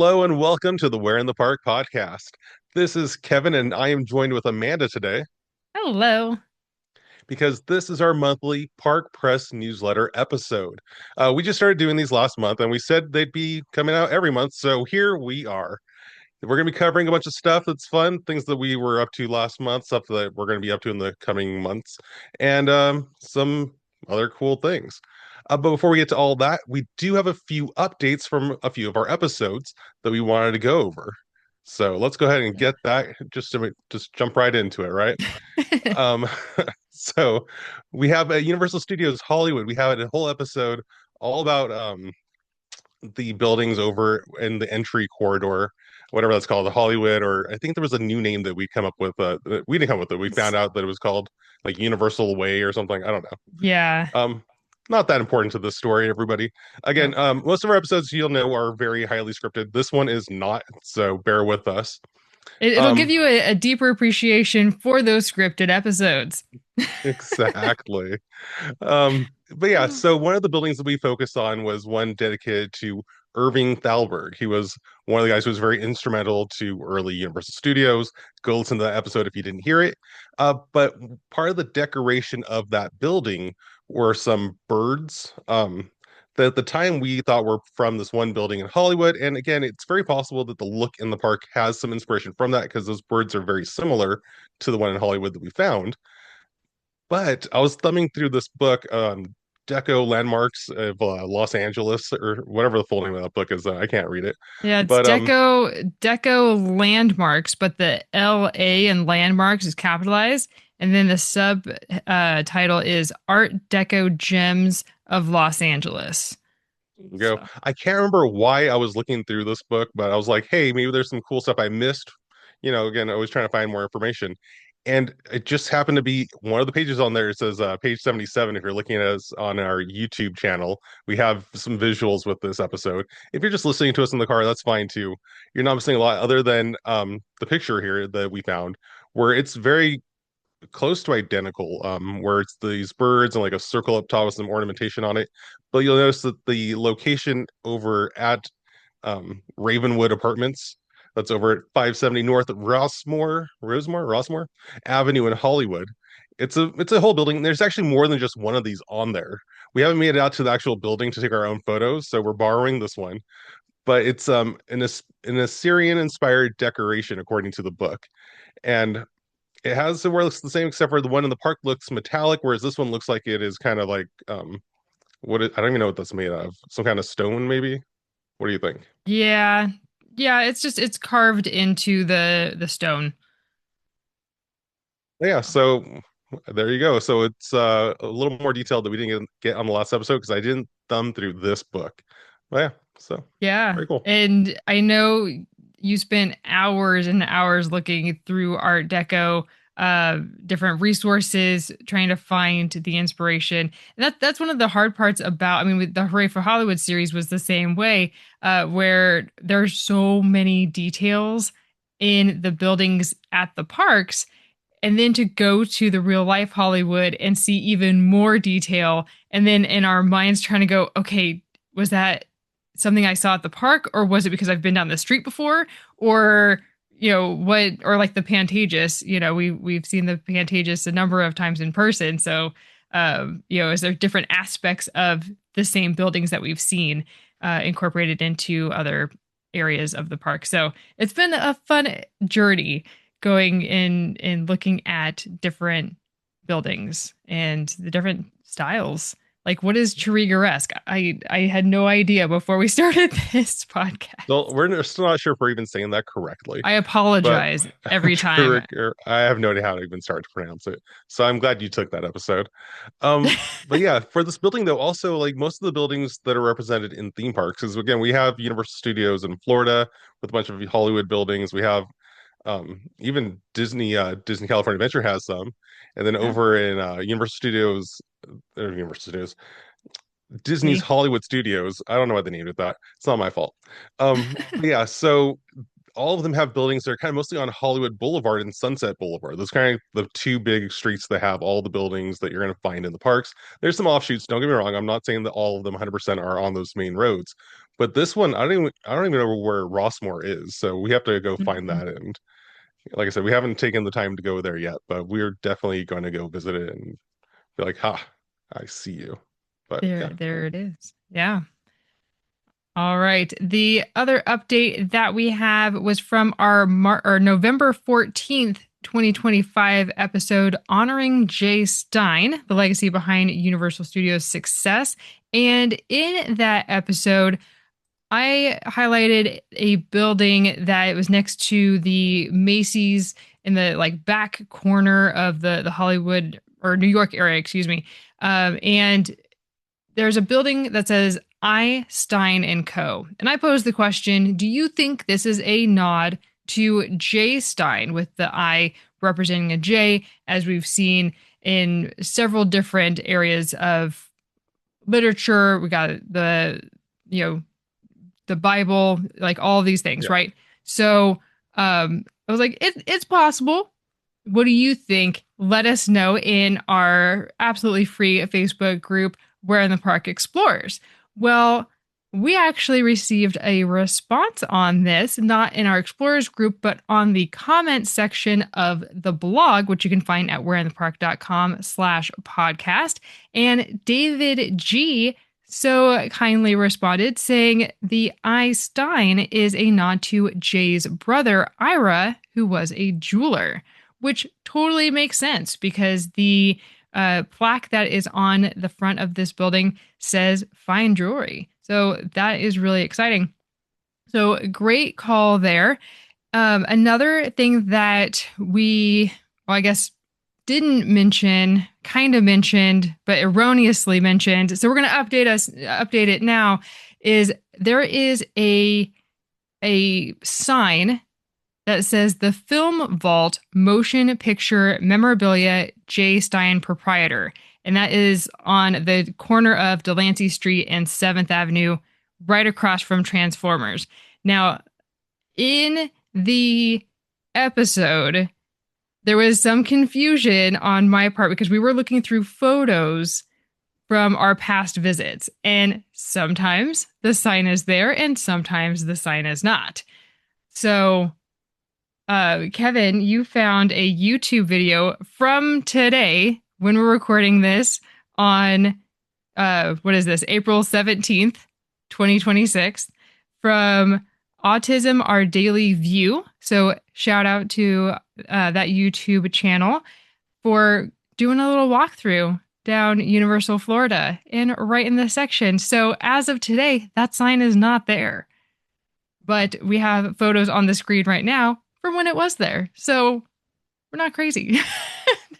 Hello and welcome to the Where in the Park podcast. This is Kevin, and I am joined with Amanda today Hello. because this is our monthly Park Press newsletter episode. We just started doing these last month, and we said they'd be coming out every month, so here we are. We're going to be covering a bunch of stuff that's fun, things that we were up to last month, stuff that we're going to be up to in the coming months, and some other cool things. But before we get to all that, we do have a few updates from a few of our episodes that we wanted to go over. So let's go ahead and get that just jump right into it, right? Um, so we have Universal Studios Hollywood. We have a whole episode all about the buildings over in the entry corridor, whatever that's called, the Hollywood, or I think there was a new name that we come up with. That we didn't come up with it. We found out that it was called like Universal Way or something. I don't know. Yeah. Um, Not that important to the story, everybody. Again, No. most of our episodes you'll know are very highly scripted. This one is not, so bear with us. It'll give Um, you a deeper appreciation for those scripted episodes. exactly. But yeah, so one of the buildings that we focused on was one dedicated to Irving Thalberg. He was one of the guys who was very instrumental to early Universal Studios. Go listen to that episode if you didn't hear it. But part of the decoration of that building were some birds that at the time we thought were from this one building in Hollywood. And again, it's very possible that the look in the park has some inspiration from that because those birds are very similar to the one in Hollywood that we found. But I was thumbing through this book, Deco Landmarks of Los Angeles, or whatever the full name of that book is. I can't read it, Yeah, it's but Deco Landmarks, but the LA in landmarks is capitalized, and then the sub title is Art Deco Gems of Los Angeles. go. So I can't remember why I was looking through this book, but I was like, hey, maybe there's some cool stuff I missed. Again, I was trying to find more information. And it just happened to be one of the pages on there. It says page 77. If you're looking at us on our YouTube channel, we have some visuals with this episode. If you're just listening to us in the car, that's fine too. You're not missing a lot other than the picture here that we found, where it's very close to identical, where it's these birds and like a circle up top with some ornamentation on it. But you'll notice that the location over at Ravenwood Apartments, that's over at 570 North Rosemore Avenue in Hollywood. It's a whole building. There's actually more than just one of these on there. We haven't made it out to the actual building to take our own photos, so we're borrowing this one. But it's an Assyrian inspired decoration according to the book. And it has where it looks the same, except for the one in the park looks metallic, whereas this one looks like it is kind of like I don't even know what that's made of. Some kind of stone, maybe. What do you think? yeah, yeah, it's carved into the stone. Yeah, so there you go. So it's a little more detailed that we didn't get on the last episode because I didn't thumb through this book. But yeah, so Yeah. very cool. And I know you spent hours and hours looking through Art Deco, different resources, trying to find the inspiration. And that's one of the hard parts about, I mean, with the Hooray for Hollywood series was the same way, where there's so many details in the buildings at the parks. And then to go to the real life Hollywood and see even more detail. And then in our minds trying to go, okay, was that something I saw at the park, or was it because I've been down the street before, or what, or like the Pantages? We've seen the Pantages a number of times in person. So, is there different aspects of the same buildings that we've seen incorporated into other areas of the park? So it's been a fun journey going in and looking at different buildings and the different styles. Like, what is Chirigaresque? I had no idea before we started this podcast. So we're still not sure if we're even saying that correctly, I but apologize every time. I have no idea how to even start to pronounce it. So I'm glad you took that episode. But yeah, for this building though, also like most of the buildings that are represented in theme parks, is again we have Universal Studios in Florida with a bunch of Hollywood buildings. We have Disney California Adventure has some, and then Yeah, over in Universal Studios, Disney's Disney. Hollywood Studios. I don't know why they named it that. It's not my fault. But yeah, so all of them have buildings that are kind of mostly on Hollywood Boulevard and Sunset Boulevard. Those kind of the two big streets that have all the buildings that you're going to find in the parks. There's some offshoots. Don't get me wrong. I'm not saying that all of them 100% are on those main roads, But this one, I don't even know where Rossmore is. So we have to go find Mhm. that. And like I said, we haven't taken the time to go there yet, but we're definitely going to go visit it and be like, ha, I see you. But yeah, There it is. Yeah. All right. The other update that we have was from our November 14th, 2025 episode honoring Jay Stein, the legacy behind Universal Studios' success. And in that episode, I highlighted a building that it was next to the Macy's in the like back corner of the Hollywood or New York area, excuse me. And there's a building that says I, Stein and Co. And I posed the question, do you think this is a nod to J. Stein with the I representing a J, as we've seen in several different areas of literature? We got you know, the Bible, like all these things, yeah. right? So I was like, it's possible. What do you think? Let us know in our absolutely free Facebook group, Where in the Park Explorers. Well, we actually received a response on this, not in our Explorers group, but on the comment section of the blog, which you can find at whereinthepark.com/podcast. And David G so kindly responded saying the I Stein is a nod to Jay's brother, Ira, who was a jeweler, which totally makes sense because the plaque that is on the front of this building says fine jewelry. So that is really exciting. So great call there. Another thing that well, I guess, didn't mention, kind of mentioned, but erroneously mentioned. So we're going to update it now. Is there is a sign that says the Film Vault Motion Picture Memorabilia J. Stein Proprietor. And that is on the corner of Delancey Street and 7th Avenue, right across from Transformers. Now, in the episode, there was some confusion on my part because we were looking through photos from our past visits. And sometimes the sign is there and sometimes the sign is not. So Kevin, you found a YouTube video from today when we're recording this on what is this, April 17th, 2026, from Autism Our Daily View. So shout out to that YouTube channel for doing a little walkthrough down Universal Florida and right in this section. So as of today, that sign is not there. But we have photos on the screen right now from when it was there. So we're not crazy. Yeah,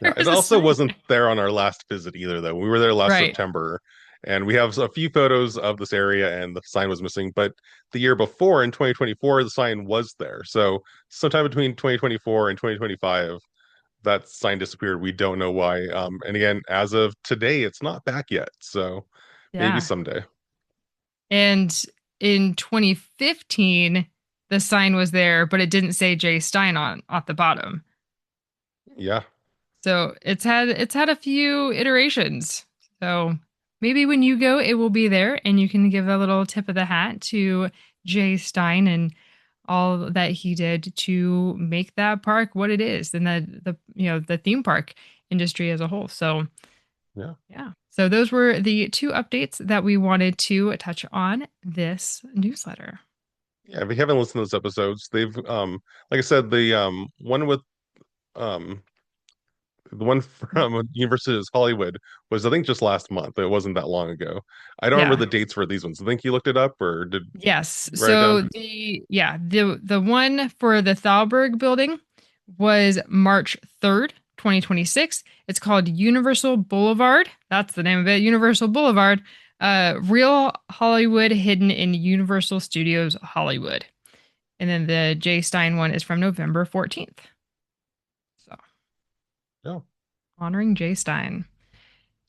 There it was a also sign wasn't there. there on our last visit either, though. We were there last Right. September, and we have a few photos of this area, and the sign was missing. But the year before, in 2024, the sign was there. So sometime between 2024 and 2025, that sign disappeared. We don't know why. And again, as of today, it's not back yet. So maybe Yeah. someday. And in 2015, the sign was there, but it didn't say Jay Stein on at the bottom. Yeah, So it's had a few iterations. So maybe when you go, it will be there, and you can give a little tip of the hat to Jay Stein and all that he did to make that park what it is, and the theme park industry as a whole. So yeah, yeah. So those were the two updates that we wanted to touch on this newsletter. yeah. If you haven't listened to those episodes, they've like I said, um the one from University of Hollywood was, I think, just last month. It wasn't that long ago. I don't remember Yeah. the dates for these ones. I think you looked it up or did Yes. write it So down. the one for the Thalberg building was March 3rd, 2026. It's called Universal Boulevard. That's the name of it. Universal Boulevard. Real Hollywood hidden in Universal Studios Hollywood. And then the J Stein one is from November 14th. So Yeah. honoring J Stein.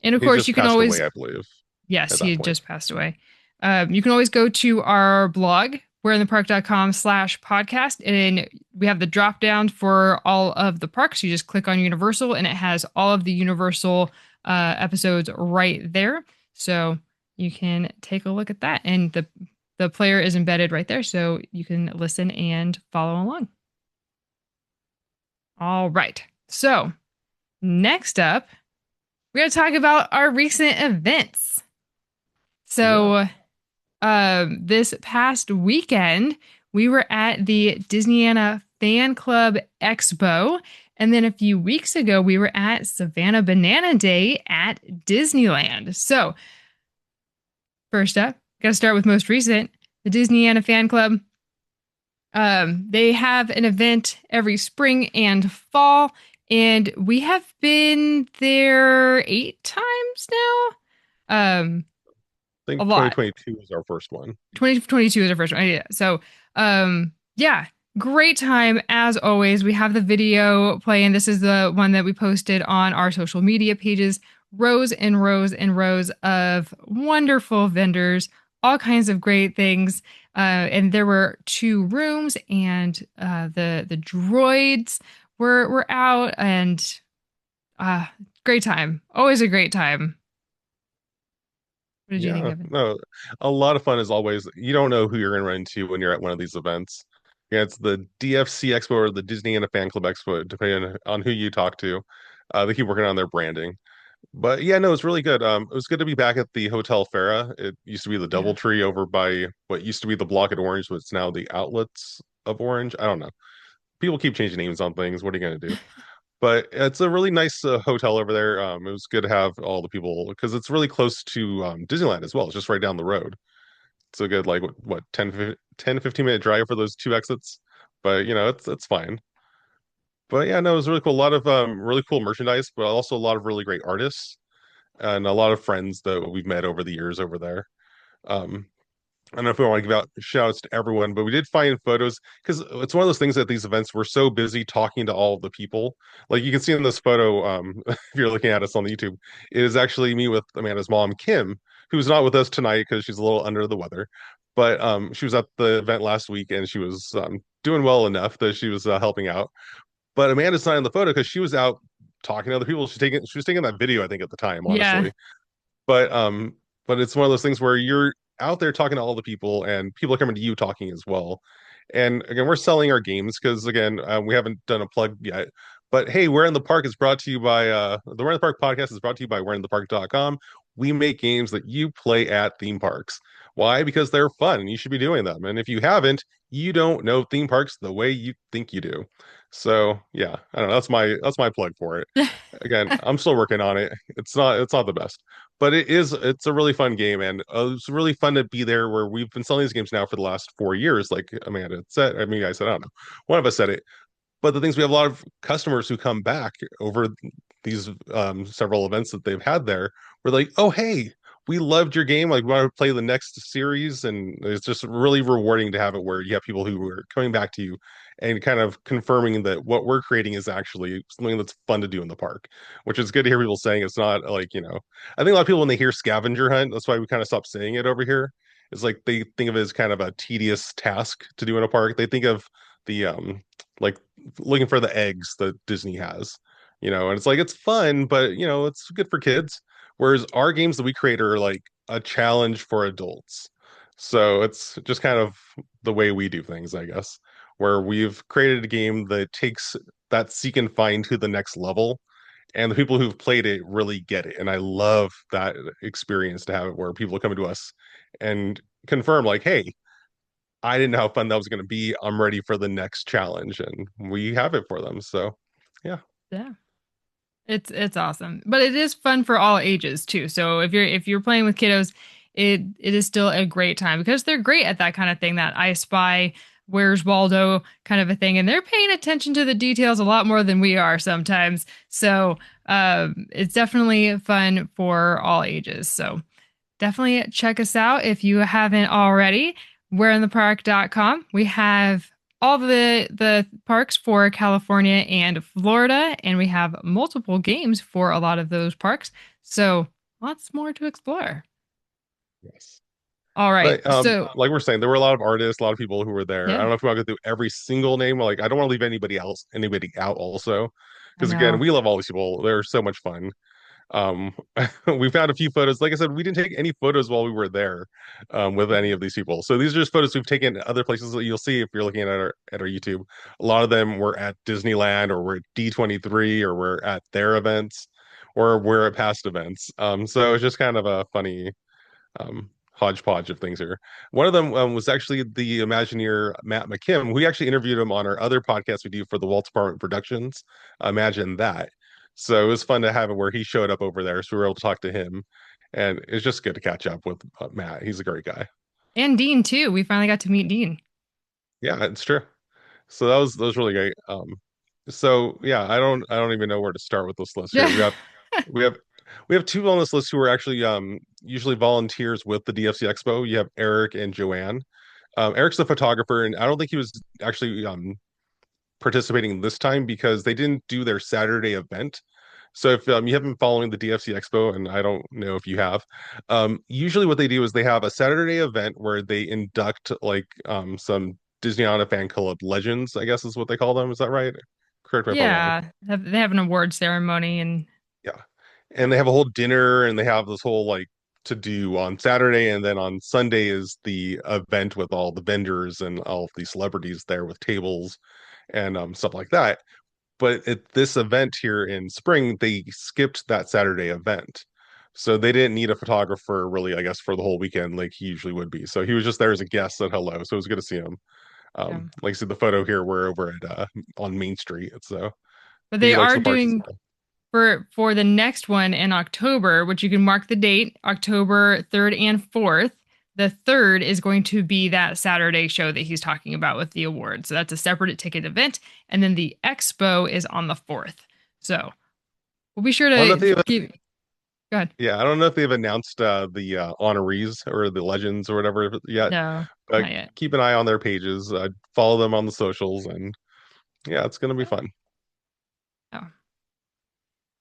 And of He course, just you can passed always, away, I believe, yes, at he that had point. just passed away. You can always go to our blog, whereinthepark.com/podcast, and we have the drop down for all of the parks. You just click on Universal, and it has all of the Universal episodes right there. So you can take a look at that. And the the player is embedded right there, so you can listen and follow along. All right. So next up, we're going to talk about our recent events. Yeah. So this past weekend, we were at the Disneyana Fan Club Expo. And then a few weeks ago, we were at Savannah Banana Day at Disneyland. So, first up, got to start with most recent the Disneyana Fan Club. They have an event every spring and fall, and we have been there 8 times now. I A think lot. 2022 was our first one. 2022 is our first one. Yeah. So, yeah, great time as always. We have the video playing. This is the one that we posted on our social media pages. Rows and rows and rows of wonderful vendors, all kinds of great things. And there were 2 rooms, and the droids were out, and uh, great time. Always a great time. What did you think Yeah, of it? no, a lot of fun as always. You don't know who you're going to run into when you're at one of these events. Yeah, it's the DFC Expo or the Disney and a Fan Club Expo, depending on who you talk to. They keep working on their branding. But yeah, no, it's really good. It was good to be back at the Hotel Farah. It used to be the Yeah. DoubleTree over by what used to be the Block at Orange, but it's now the Outlets of Orange. I don't know. People keep changing names on things. What are you going to do? But it's a really nice hotel over there. It was good to have all the people because it's really close to Disneyland as well. It's just right down the road. It's a good like what 10 15 minute drive for those 2 exits. But it's fine. But yeah, no, it was really cool. A lot of really cool merchandise, but also a lot of really great artists and a lot of friends that we've met over the years over there. Um, I don't know if we want to give out shout outs to everyone, but we did find photos because it's one of those things at these events we're so busy talking to all of the people. Like you can see in this photo, if you're looking at us on the YouTube, it is actually me with Amanda's mom, Kim, who's not with us tonight because she's a little under the weather. But she was at the event last week and she was doing well enough that she was helping out. But Amanda's not in the photo because she was out talking to other people. She was taking that video, I think, at the time, Yeah. honestly. But it's one of those things where you're out there talking to all the people and people are coming to you talking as well. And again, we're selling our games because again, we haven't done a plug yet. But hey, We're in the Park is brought to you by the We're in the Park podcast is brought to you by we'reinthepark.com. We make games that you play at theme parks. Why? Because they're fun and you should be doing them. And if you haven't, you don't know theme parks the way you think you do. So yeah, I don't know. That's my plug for it. Again, I'm still working on it. It's not the best, but it's a really fun game, and it's really fun to be there where we've been selling these games now for the last 4 years. Like Amanda said, I mean, I said, I don't know, one of us said it, but the things we have a lot of customers who come back over these several events that they've had there. We're like, oh hey, we loved your game. Like we want to play the next series, and it's just really rewarding to have it where you have people who are coming back to you and kind of confirming that what we're creating is actually something that's fun to do in the park, which is good to hear people saying it's not like, I think a lot of people when they hear scavenger hunt, that's why we kind of stopped saying it over here. It's like they think of it as kind of a tedious task to do in a park. They think of the like looking for the eggs that Disney has, and it's like it's fun, but it's good for kids. Whereas our games that we create are like a challenge for adults. So it's just kind of the way we do things, I guess, where we've created a game that takes that seek and find to the next level. And the people who've played it really get it. And I love that experience to have it where people come to us and confirm, like, hey, I didn't know how fun that was going to be. I'm ready for the next challenge, and we have it for them. So, yeah, Yeah. It's awesome. But it is fun for all ages too. So if you're playing with kiddos, it is still a great time because they're great at that kind of thing, that I Spy, Where's Waldo kind of a thing. And they're paying attention to the details a lot more than we are sometimes. So it's definitely fun for all ages. So definitely check us out if you haven't already. We'reinthepark.com. We have all the parks for California and Florida, and we have multiple games for a lot of those parks. So lots more to explore. yes. All right. But So like we're saying, there were a lot of artists, a lot of people who were there. I yeah, don't know if we want to go through every single name. Like, I don't want to leave anybody out also, I because again, know. we love all these people. They're so much fun. Um, we found a few photos. Like I said, we didn't take any photos while we were there with any of these people. So these are just photos we've taken at other places that you'll see if you're looking at our YouTube. A lot of them were at Disneyland or we're at D23 or we're at their events or we're at past events. So it's just kind of a funny hodgepodge of things here. One of them was actually the Imagineer Matt McKim. We actually interviewed him on our other podcast we do for the Walt Department Productions. Imagine that. So it was fun to have it where he showed up over there, so we were able to talk to him, and it's just good to catch up with Matt. He's a great guy. And Dean too. We finally got to meet Dean. Yeah, it's true. So that was really great. So yeah, I don't even know where to start with this list here. We have we have two on this list who are actually usually volunteers with the DFC Expo. You have Eric and Joanne. Eric's the photographer, and I don't think he was actually participating this time because they didn't do their Saturday event. So if you have been following the DFC Expo, and I don't know if you have, usually what they do is they have a Saturday event where they induct like some Disneyana fan club legends, I guess is what they call them. Is that right? Correct me if I'm wrong. Yeah, they have an award ceremony and Yeah. And they have a whole dinner and they have this whole like to do on Saturday, and then on Sunday is the event with all the vendors and all of these celebrities there with tables and stuff like that. But at this event here in spring, they skipped that Saturday event. So they didn't need a photographer really, I guess, for the whole weekend like he usually would be. So he was just there as a guest, said hello. So it was good to see him. yeah. Like I said, the photo here, we're over at on Main Street. So But they he likes are the parks as doing well. for the next one in October, which you can mark the date, October 3rd and 4th. The 3rd is going to be that Saturday show that he's talking about with the awards. So that's a separate ticket event. And then the expo is on the 4th. So we'll be sure I don't know to if they've keep. Go ahead. Yeah, I don't know if they've announced the honorees or the legends or whatever yet, No, but not yet. keep an eye on their pages. Follow them on the socials, and yeah, it's gonna be fun. Oh.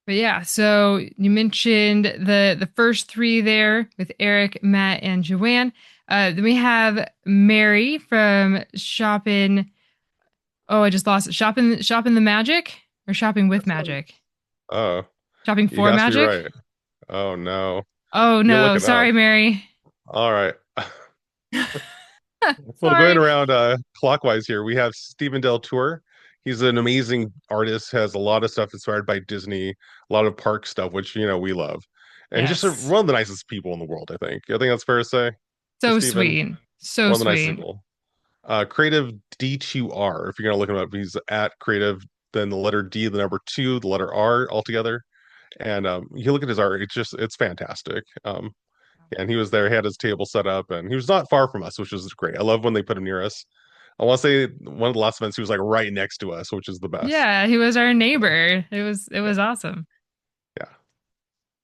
But yeah, so you mentioned the first three there with Eric, Matt, and Joanne. Then we have Mary from Shopping. Oh, I just lost it. Shopping the Magic or Shopping with That sounds. Magic? Oh, Shopping you for guys be Magic? right. Oh no, Oh you no, look it up. sorry, Mary. All right. Well, going Sorry. around clockwise here, we have Stephen Del Tour. He's an amazing artist, has a lot of stuff inspired by Disney, a lot of park stuff, which we love. And just Yes. one of the nicest people in the world, I think. I think that's fair to say for So Stephen. sweet. So One of the nicest sweet. people. Creative D2R, if you're gonna look him up, he's at creative, then the letter D, the number two, the letter R altogether. And you look at his art, it's fantastic. And he was there, he had his table set up, and he was not far from us, which was great. I love when they put him near us. I want to say one of the last events he was like right next to us, which is the best. Yeah, he was our neighbor. It Yeah, was awesome. yeah.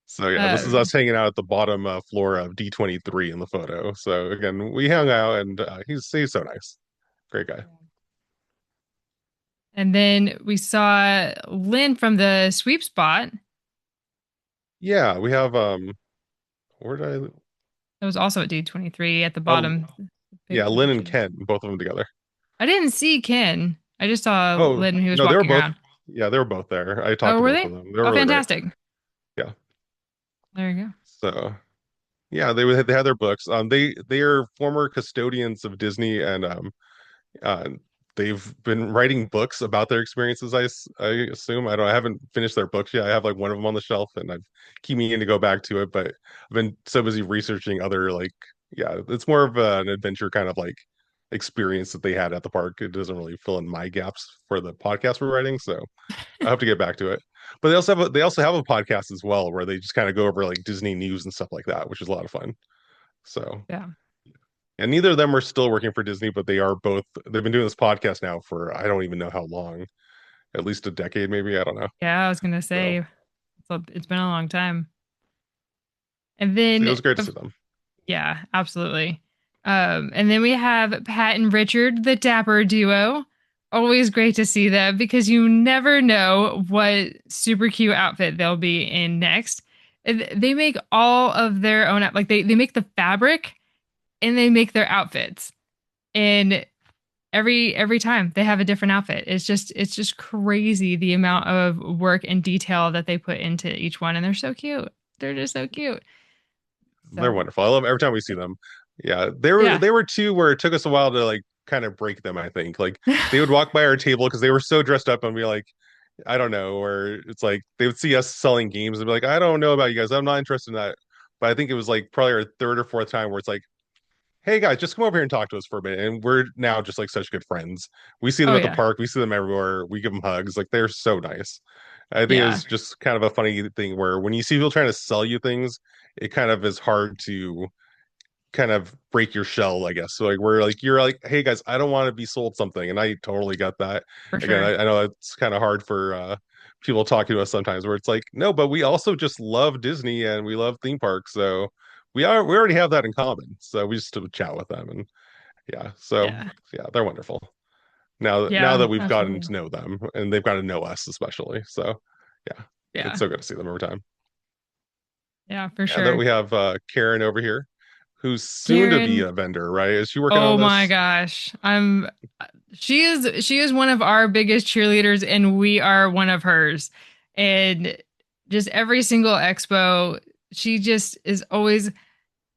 So yeah, this is Uh, us hanging out at the bottom floor of D23 in the photo. So again, we hung out, and he's so nice, great guy. and then we saw Lynn from the sweep spot. Yeah, we have where did I That was also at D23 at the oh bottom. Pay yeah, Lynn and attention. Ken, both of them together. I didn't see Ken. I just saw Oh, Lynn when he was no, they were walking both, around. yeah, they were both there. I talked Oh, to were both they? of them. They were Oh, really great. fantastic. Yeah. There you go. So, yeah, they had their books. They are former custodians of Disney, and uh they've been writing books about their experiences. I assume. I haven't finished their books yet. I have like one of them on the shelf, and I've keep meaning to go back to it, but I've been so busy researching other like yeah, it's more of an adventure kind of like experience that they had at the park. It doesn't really fill in my gaps for the podcast we're writing, so I hope to get back to it. But they also have a podcast as well where they just kind of go over like Disney news and stuff like that, which is a lot of fun. So, Yeah. and neither of them are still working for Disney, but they are both. They've been doing this podcast now for I don't even know how long, at least a decade, maybe. I don't know. Yeah, I was gonna So, say it's been a long time. And so it then was great to see them. yeah, absolutely. And then we have Pat and Richard, the Dapper duo. Always great to see them because you never know what super cute outfit they'll be in next. They make all of their own, like they make the fabric and they make their outfits. And every time they have a different outfit. It's just crazy the amount of work and detail that they put into each one, and they're so cute. They're just so cute. They're So wonderful. I love every time we see them. Yeah, yeah. they were two where it took us a while to like kind of break them, I think. Like they would walk by our table because they were so dressed up and be like, I don't know, or it's like they would see us selling games and be like, I don't know about you guys. I'm not interested in that. But I think it was like probably our third or fourth time where it's like, hey guys, just come over here and talk to us for a minute. And we're now just like such good friends. We see them Oh at the yeah. park, we see them everywhere, we give them hugs. Like they're so nice. I think it Yeah, was just kind of a funny thing where when you see people trying to sell you things, it kind of is hard to kind of break your shell, I guess. So like we're like you're like, hey guys, I don't want to be sold something, and I totally got that. for Again, sure. I know it's kind of hard for people talking to us sometimes, where it's like, no, but we also just love Disney and we love theme parks, so we already have that in common. So we just to chat with them, and yeah, so Yeah. yeah, they're wonderful. Now Yeah, that we've gotten absolutely. to know them, and they've gotten to know us especially, so yeah, it's Yeah. so good to see them every time. Yeah, for And then sure. we have Karen over here, who's soon to be Karen, a vendor, right? Is she working on oh my this? gosh. She is one of our biggest cheerleaders and we are one of hers. And just every single expo, she just is always,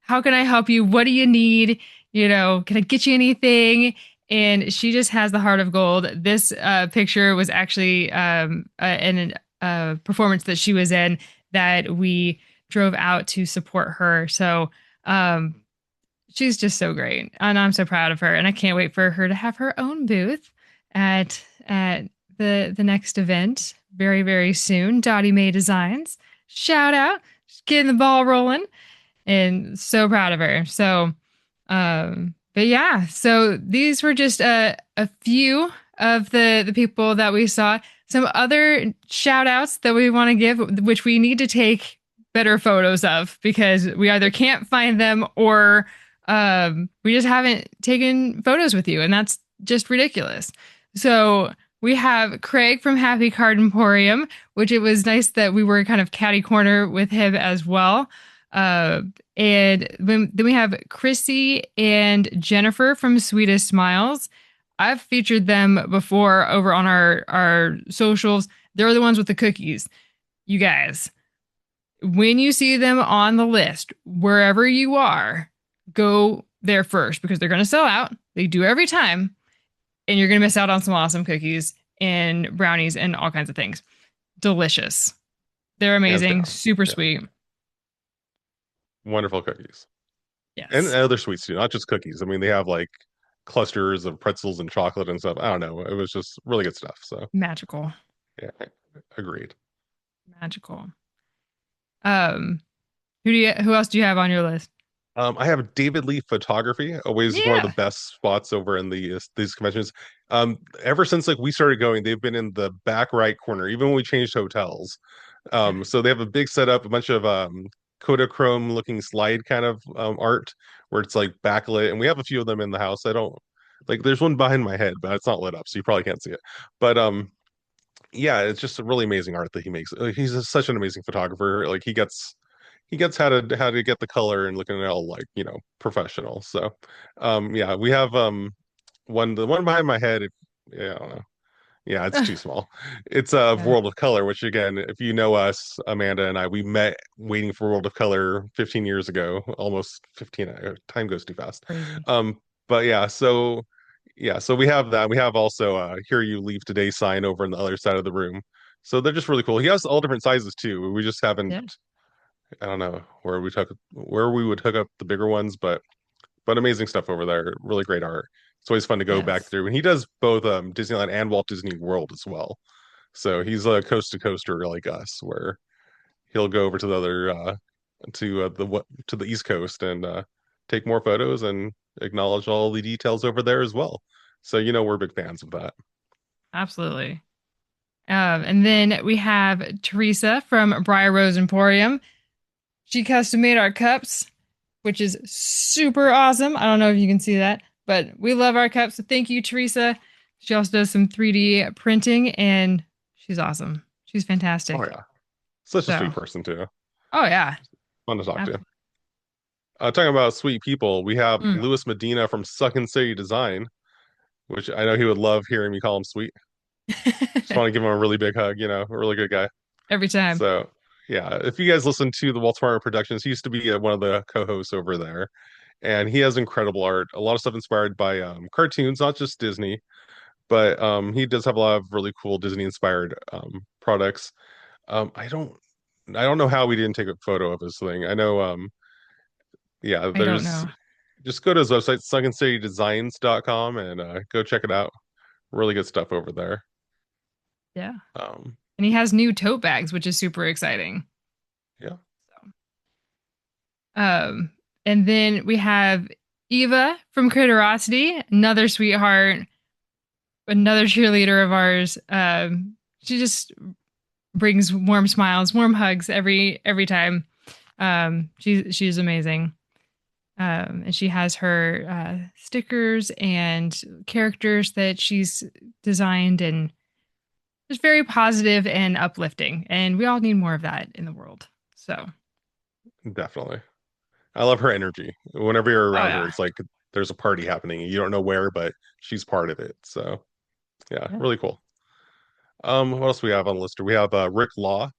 how can I help you? What do you need? Can I get you anything? And she just has the heart of gold. This picture was actually in a performance that she was in that we drove out to support her. So um, she's just so great, and I'm so proud of her. And I can't wait for her to have her own booth at the next event very very soon. Dottie May Designs, shout out, just getting the ball rolling and so proud of her. So, but yeah, so these were just a few of the people that we saw. Some other shout outs that we want to give, which we need to take better photos of because we either can't find them or we just haven't taken photos with you, and that's just ridiculous. So we have Craig from Happy Card Emporium, which it was nice that we were kind of catty corner with him as well. Uh, then we have Chrissy and Jennifer from Sweetest Smiles. I've featured them before over on our socials. They're the ones with the cookies. You guys, when you see them on the list, wherever you are, go there first because they're going to sell out. They do every time, and you're going to miss out on some awesome cookies and brownies and all kinds of things. Delicious. They're Hands amazing, down. super Yeah. sweet. Wonderful cookies. And Yes. other sweets too, not just cookies. I mean, they have like clusters of pretzels and chocolate and stuff. I don't know. It was just really good stuff. So Magical. yeah, agreed. Magical. Um, who else do you have on your list? I have David Lee Photography, always one of the Yeah. best spots over in these conventions. Ever since like we started going, they've been in the back right corner, even when we changed hotels. Yeah. So they have a big setup, a bunch of Kodachrome looking slide kind of art where it's like backlit, and we have a few of them in the house. I don't like there's one behind my head, but it's not lit up, so you probably can't see it. But yeah, it's just a really amazing art that he makes. He's such an amazing photographer. Like he gets how to get the color and looking at all like, professional. So yeah, we have the one behind my head, yeah, I don't know. Yeah, it's too small. It's Yeah. World of Color, which again, if you know us, Amanda and I, we met waiting for World of Color 15 years ago, almost 15. Time goes too fast. Crazy. But yeah, so we have that. We have also Here You Leave Today sign over on the other side of the room. So they're just really cool. He has all different sizes too. We just haven't, Yeah. I don't know where we would hook up the bigger ones, but amazing stuff over there. Really great art. It's always fun to go back Yes. through. And he does both Disneyland and Walt Disney World as well. So he's a coast to coaster like us, where he'll go over to the other to the East Coast and take more photos and acknowledge all the details over there as well. So we're big fans of that. Absolutely. And then we have Teresa from Briar Rose Emporium. She custom made our cups, which is super awesome. I don't know if you can see that, but we love our cups. So thank you, Teresa. She also does some 3D printing and she's awesome. She's Oh fantastic. yeah, such a So, sweet person too. oh yeah. Fun to talk to. Absolutely. Talking about sweet people, we have Louis Medina from Suckin City Design. which I know he would love hearing me call him sweet. Just want to give him a really big hug, a really good guy. Every time. So, yeah, if you guys listen to the Walter Martin Productions, he used to be one of the co-hosts over there, and he has incredible art. A lot of stuff inspired by cartoons, not just Disney, but he does have a lot of really cool Disney-inspired products. I don't know how we didn't take a photo of his thing. I know, yeah, I don't there's know. just go to his website, sunkencitydesigns.com, and go check it out. Really good stuff over there. Yeah. Um, And he has new tote bags, which is super exciting. yeah, Um, and then we have Eva from Critterosity, another sweetheart, another cheerleader of ours. She just brings warm smiles, warm hugs every time. She's amazing. And she has her stickers and characters that she's designed, and just very positive and uplifting. And we all need more of that in the world. So, definitely. I love her energy. Whenever you're oh around her, yeah, it's like there's a party happening. You don't know where, but she's part of it. So yeah, yeah, really cool. What else we have on the list? We have Rick Law,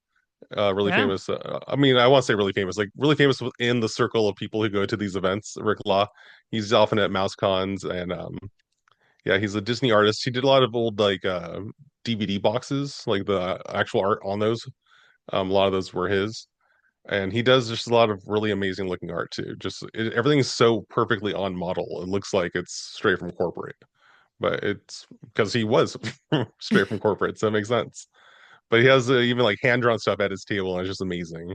really yeah. famous. I mean, I want to say really famous, like really famous within the circle of people who go to these events. Rick Law, he's often at mouse cons, and yeah, he's a Disney artist. He did a lot of old like DVD boxes, like the actual art on those. A lot of those were his. And he does just a lot of really amazing looking art too. Everything's so perfectly on model. It looks like it's straight from corporate, but it's because he was straight from corporate, so it makes sense. But he has even like hand drawn stuff at his table, and it's just amazing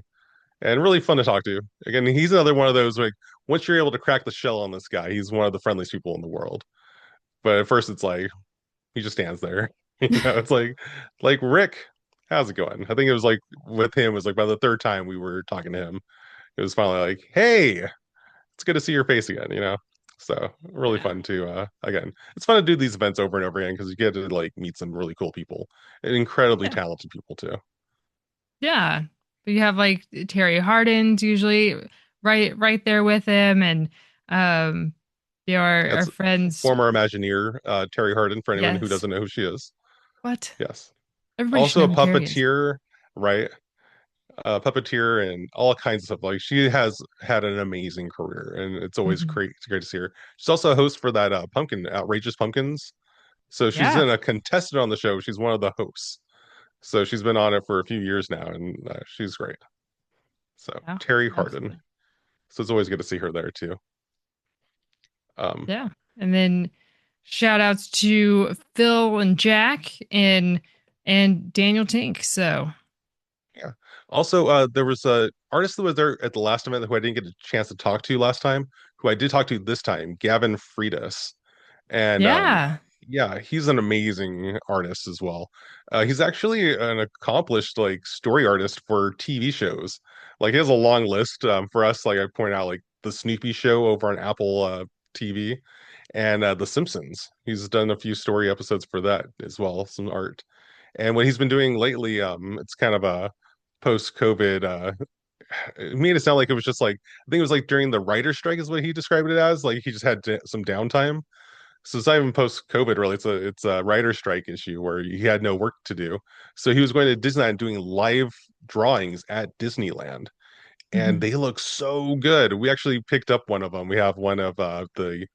and really fun to talk to. Again, he's another one of those like once you're able to crack the shell on this guy, he's one of the friendliest people in the world. But at first, it's like he just stands there. It's like Rick, how's it going? I think it was like with him, it was like by the third time we were talking to him, it was finally like, hey, it's good to see your face again. So really Yeah. fun to again, it's fun to do these events over and over again because you get to like meet some really cool people and incredibly Yeah. talented people too. Yeah. But you have like Terry Hardin's usually right there with him, and um they are our That's friends. former Imagineer Terry Hardin for anyone who Yes. doesn't know who she is. What? Yes. Everybody should Also know a who Terry is. puppeteer, right? Puppeteer and all kinds of stuff. Like she has had an amazing career, and it's always Hmm. great to see her. She's also a host for that Pumpkin Outrageous Pumpkins. So she's Yeah. in a contestant on the show. She's one of the hosts. So she's been on it for a few years now, and she's great. So Yeah. Terry Hardin. Absolutely. So it's always good to see her there too. Um, Yeah. And then shout outs to Phil and Jack and Daniel Tink. So yeah. Also, there was a artist that was there at the last event who I didn't get a chance to talk to last time, who I did talk to this time, Gavin Freitas. And yeah. yeah, he's an amazing artist as well. He's actually an accomplished like story artist for TV shows. Like he has a long list for us. Like I point out, like the Snoopy show over on Apple TV and The Simpsons. He's done a few story episodes for that as well, some art. And what he's been doing lately, it's kind of a post-COVID. It made it sound like it was just like I think it was like during the writer strike is what he described it as. Like he just had some downtime, so it's not even post COVID really. It's a writer strike issue where he had no work to do. So he was going to Disneyland doing live drawings at Disneyland, and Hmm. they look so good. We actually picked up one of them. We have one of the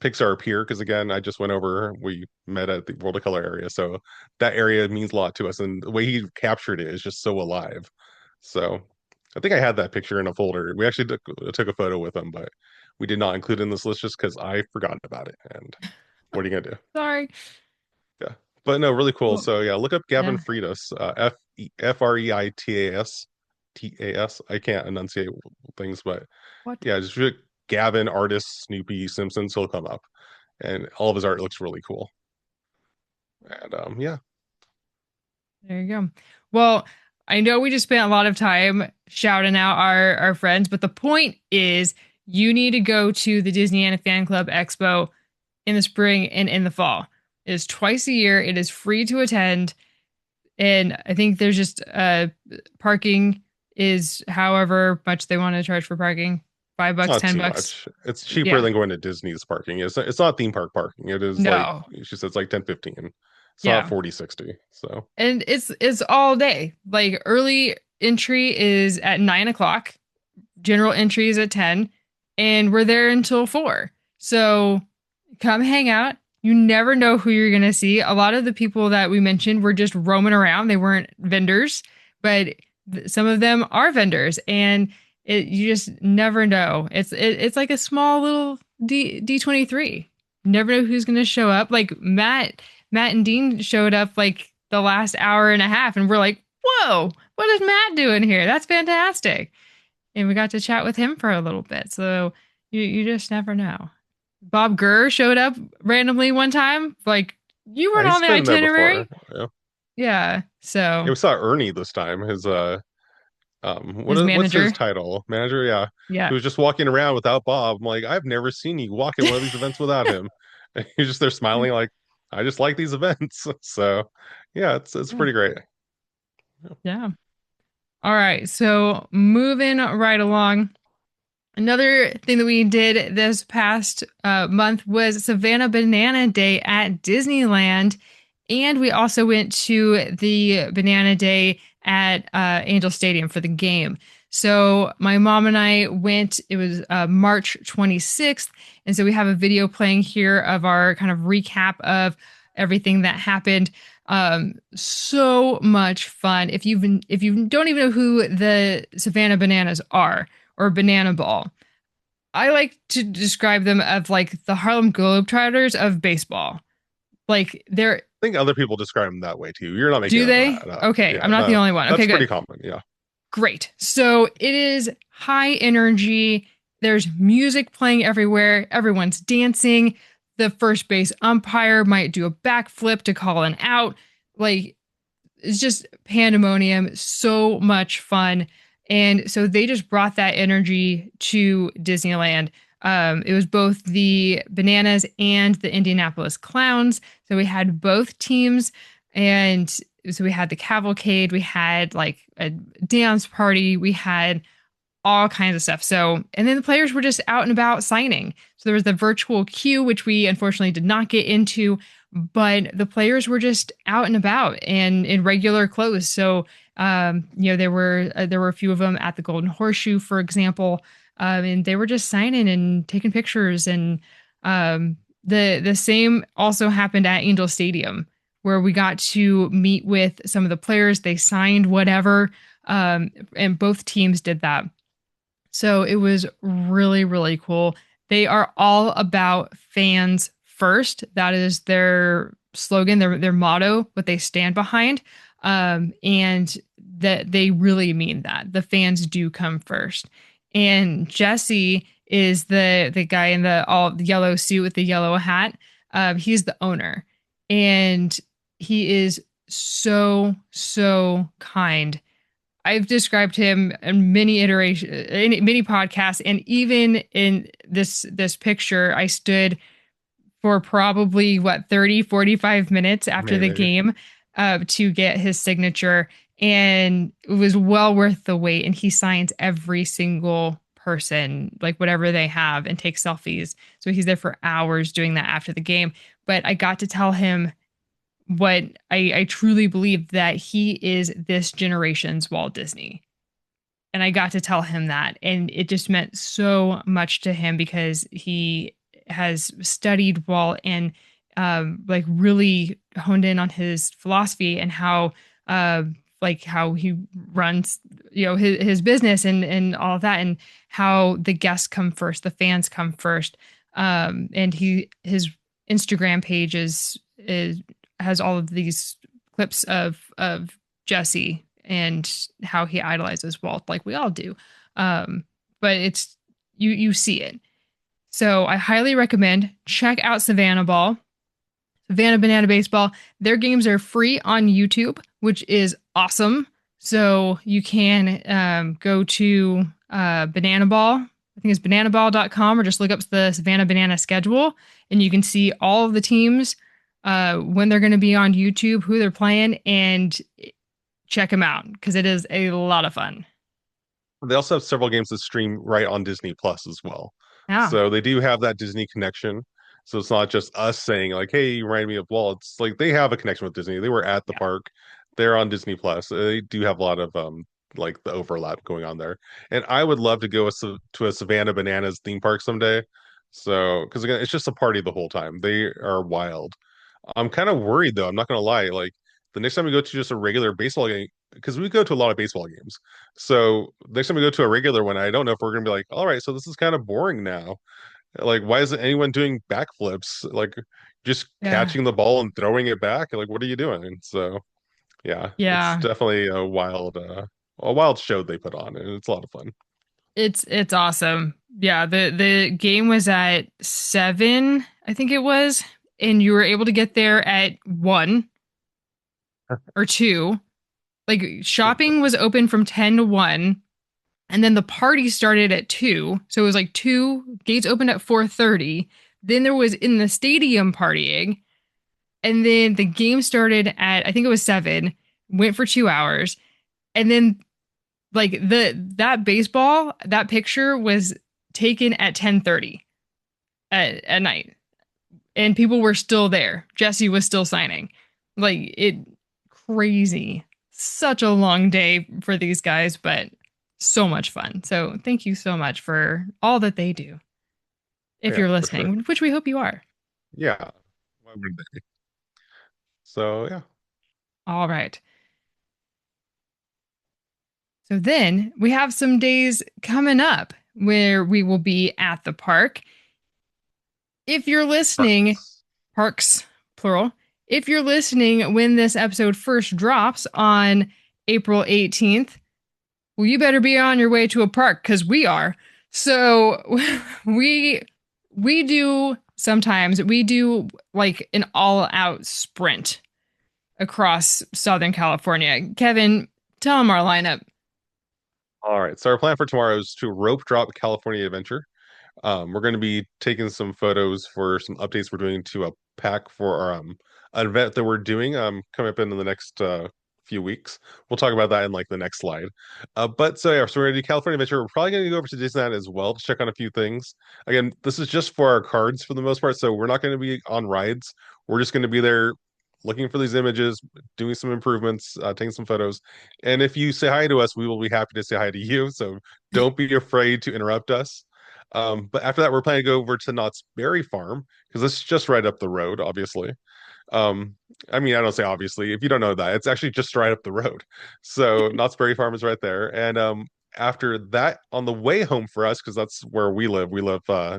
Pixar Pier because again, I just went over. We met at the World of Color area, so that area means a lot to us. And the way he captured it is just so alive. So I think I had that picture in a folder. We actually took a photo with him, but we did not include it in this list just because I forgot about it. And what are you gonna do? Sorry. Yeah, but no, really cool. Well, So yeah, look up Gavin yeah. Freitas, Freitas. I can't enunciate things, but What? yeah, just Gavin, artist, Snoopy, Simpsons. He'll come up, and all of his art looks really cool. And yeah, There you go. Well, I know we just spent a lot of time shouting out our friends, but the point is you need to go to the Disneyana Fan Club Expo in the spring and in the fall. It is twice a year. It is free to attend, and I think there's just parking is however much they want to charge for parking. 5 It's bucks, not ten too bucks. much. It's cheaper Yeah. than going to Disney's parking. It's not theme park parking. It is like No. she said, it's like 10, 15. It's not Yeah. 40, 60. So And it's all day. Like early entry is at 9 o'clock, general entry is at 10, and we're there until 4. So come hang out. You never know who you're gonna see. A lot of the people that we mentioned were just roaming around. They weren't vendors, but some of them are vendors, and you just never know. It's like a small little D23. Never know who's gonna show up. Like Matt and Dean showed up like the last hour and a half, and we're like, "Whoa, what is Matt doing here? That's fantastic!" And we got to chat with him for a little bit. So you just never know. Bob Gurr showed up randomly one time. Like, you yeah, weren't on he's the been there before. itinerary. Yeah. Yeah. Yeah, So we saw Ernie this time. His his what's his manager. title? Manager, yeah. Yeah. He was just walking around without Bob. I'm like, I've never seen you walk in one of these events without him. And he's just there smiling like, I just like these events. So yeah, it's Yeah. pretty great. Yeah. All right. So moving right along. Another thing that we did this past month was Savannah Banana Day at Disneyland. And we also went to the Banana Day at Angel Stadium for the game. So my mom and I went, it was March 26th. And so we have a video playing here of our kind of recap of everything that happened. So much fun. If you don't even know who the Savannah Bananas are, or banana ball. I like to describe them as like the Harlem Globetrotters of baseball. Like they're I think other people describe him that way too. You're not making do they? that up. Okay, Yeah, I'm not the no, only one. Okay, that's pretty good. common. Yeah. Great. So it is high energy. There's music playing everywhere. Everyone's dancing. The first base umpire might do a backflip to call an out. Like it's just pandemonium, so much fun. And so they just brought that energy to Disneyland. It was both the Bananas and the Indianapolis Clowns. So we had both teams. And so we had the cavalcade, we had like a dance party, we had all kinds of stuff. So, and then the players were just out and about signing. So there was the virtual queue, which we unfortunately did not get into, but the players were just out and about and in regular clothes. So, there were a few of them at the Golden Horseshoe, for example, and they were just signing and taking pictures. And the same also happened at Angel Stadium, where we got to meet with some of the players. They signed whatever, and both teams did that. So it was really, really cool. They are all about fans first. That is their slogan, their motto, what they stand behind. And that they really mean that. The fans do come first. And Jesse is the guy in the all yellow suit with the yellow hat. He's the owner. And he is so, so kind. I've described him in many iterations, in many podcasts, and even in this picture, I stood for probably 30, 45 minutes after the Maybe. game to get his signature, and it was well worth the wait. And he signs every single person, like whatever they have, and takes selfies. So he's there for hours doing that after the game. But I got to tell him what I truly believe, that he is this generation's Walt Disney. And I got to tell him that. And it just meant so much to him because he has studied Walt and like really honed in on his philosophy and how how he runs, his business and all of that, and how the guests come first, the fans come first. And his Instagram page is has all of these clips of Jesse and how he idolizes Walt, like we all do. But it's you see it. So I highly recommend check out Savannah Ball, Savannah Banana Baseball. Their games are free on YouTube, which is awesome. So you can go to Banana Ball. I think it's bananaball.com, or just look up the Savannah Banana schedule and you can see all of the teams, when they're going to be on YouTube, who they're playing, and check them out because it is a lot of fun. They also have several games that stream right on Disney Plus as well. Yeah. So they do have that Disney connection. So it's not just us saying like, "Hey, you remind me of Walt." It's like they have a connection with Disney. They were at the Yeah. park. They're on Disney Plus. They do have a lot of like the overlap going on there. And I would love to go to a Savannah Bananas theme park someday. So, because again, it's just a party the whole time. They are wild. I'm kind of worried though. I'm not gonna lie. Like the next time we go to just a regular baseball game, because we go to a lot of baseball games. So next time we go to a regular one, I don't know if we're gonna be like, all right, so this is kind of boring now. Like, why isn't anyone doing backflips? Like, just Yeah. catching the ball and throwing it back? Like, what are you doing? So yeah, it's Yeah. definitely a wild show they put on, and it's a lot of fun. It's awesome. Yeah, the game was at 7, I think it was, and you were able to get there at 1 or 2. Like shopping was open from 10 to 1, and then the party started at 2. So it was like 2 gates opened at 4:30. Then there was in the stadium partying, and then the game started at I think it was 7, went for 2 hours. And then like that baseball, that picture was taken at 10:30 at night, and people were still there. Jesse was still signing. Like it crazy. Such a long day for these guys, but so much fun. So thank you so much for all that they do. If Yeah, you're for sure. listening, which we hope you are. Yeah. Why wouldn't they? So yeah. All right. So then we have some days coming up where we will be at the park. If you're listening, Parks. parks, plural, if you're listening when this episode first drops on April 18th, well, you better be on your way to a park because we are. So we we do sometimes we do like an all out sprint across Southern California. Kevin, tell them our lineup. All right. So our plan for tomorrow is to rope drop California Adventure. We're going to be taking some photos for some updates we're doing to a pack for our an event that we're doing coming up in the next few weeks. We'll talk about that in like the next slide. But so yeah, so we're going to do California Adventure. We're probably going to go over to Disneyland as well to check on a few things. Again, this is just for our cards for the most part, so we're not going to be on rides. We're just going to be there looking for these images, doing some improvements, taking some photos. And if you say hi to us, we will be happy to say hi to you. So don't be afraid to interrupt us. But after that, we're planning to go over to Knott's Berry Farm because it's just right up the road, obviously. Um, I mean, I don't say obviously. If you don't know that, it's actually just right up the road. So Knott's Berry Farm is right there. And after that, on the way home for us, because that's where we live